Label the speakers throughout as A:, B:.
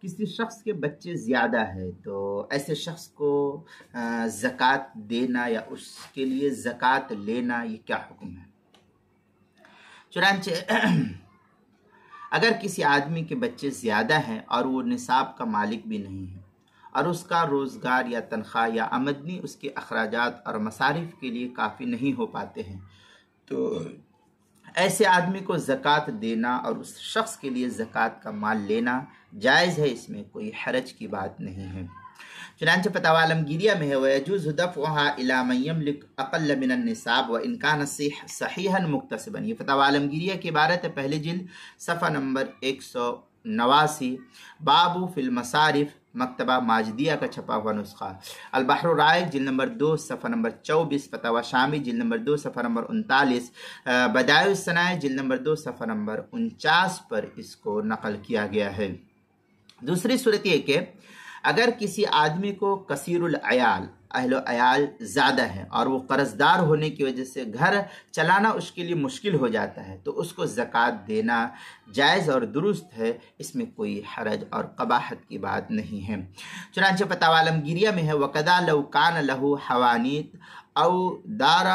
A: کسی شخص کے بچے زیادہ ہے تو ایسے شخص کو زکوٰۃ دینا یا اس کے لیے زکوٰۃ لینا یہ کیا حکم ہے؟ چنانچہ اگر کسی آدمی کے بچے زیادہ ہیں اور وہ نصاب کا مالک بھی نہیں ہے اور اس کا روزگار یا تنخواہ یا آمدنی اس کے اخراجات اور مصارف کے لیے کافی نہیں ہو پاتے ہیں تو ایسے آدمی کو زکوٰۃ دینا اور اس شخص کے لیے زکوٰۃ کا مال لینا جائز ہے، اس میں کوئی حرج کی بات نہیں ہے۔ چنانچہ فتاوی عالمگیریہ میں ہے وَيَجُوزُ دَفْعُهَا إِلَى مَنْ يَمْلِكُ أَقَلَّ مِنَ النِّصَابِ وَإِنْ كَانَ صَحِيحًا مُكْتَسِبًا۔ یہ فتاوی عالمگیریہ کی عبارت ہے، پہلی جلد صفحہ نمبر 189، باب فی المصارف، مکتبہ ماجدیہ کا چھپا ہوا نسخہ، البحر الرائق جلد نمبر 2 صفحہ نمبر 24، فتاوی شامی جلد نمبر 2 صفحہ نمبر 39، بدائع الصنائع جلد نمبر 2 صفحہ نمبر 49 پر اس کو نقل کیا گیا ہے۔ دوسری صورت یہ کہ اگر کسی آدمی کو کثیر العیال، اہل و عیال زیادہ ہے اور وہ قرض دار ہونے کی وجہ سے گھر چلانا اس کے لیے مشکل ہو جاتا ہے تو اس کو زکوٰۃ دینا جائز اور درست ہے، اس میں کوئی حرج اور قباحت کی بات نہیں ہے۔ چنانچہ فتاوی عالمگیریہ میں ہے وَقَدَا لَوْ كَانَ لَهُ حَوَانِيت أَوْ دَارَ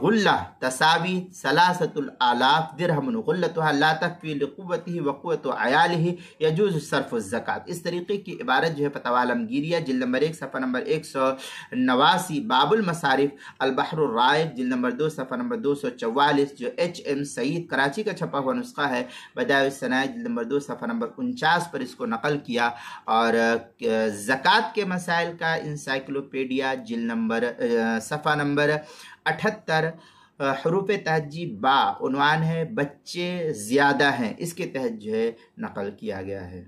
A: غلہ تساوی 3,000 درہم غلتها لا تکفی لقوته وقوت عیالہ یجوز صرف الزکوٰۃ۔ اس طریقے کی عبارت جو ہے فتاوی عالمگیریہ جلد نمبر 1 صفحہ نمبر 189، باب المصارف، البحر الرائق جلد نمبر 2 صفحہ نمبر 244، جو HM سعید کراچی کا چھپا ہوا نسخہ ہے، بدائع الصنائع جلد نمبر 2 صفحہ نمبر 49 پر اس کو نقل کیا، اور زکوٰۃ کے مسائل کا انسائکلوپیڈیا جلد نمبر صفحہ نمبر 78، حروف تہجی با، عنوان ہے بچے زیادہ ہیں، اس کے تحت جو ہے نقل کیا گیا ہے۔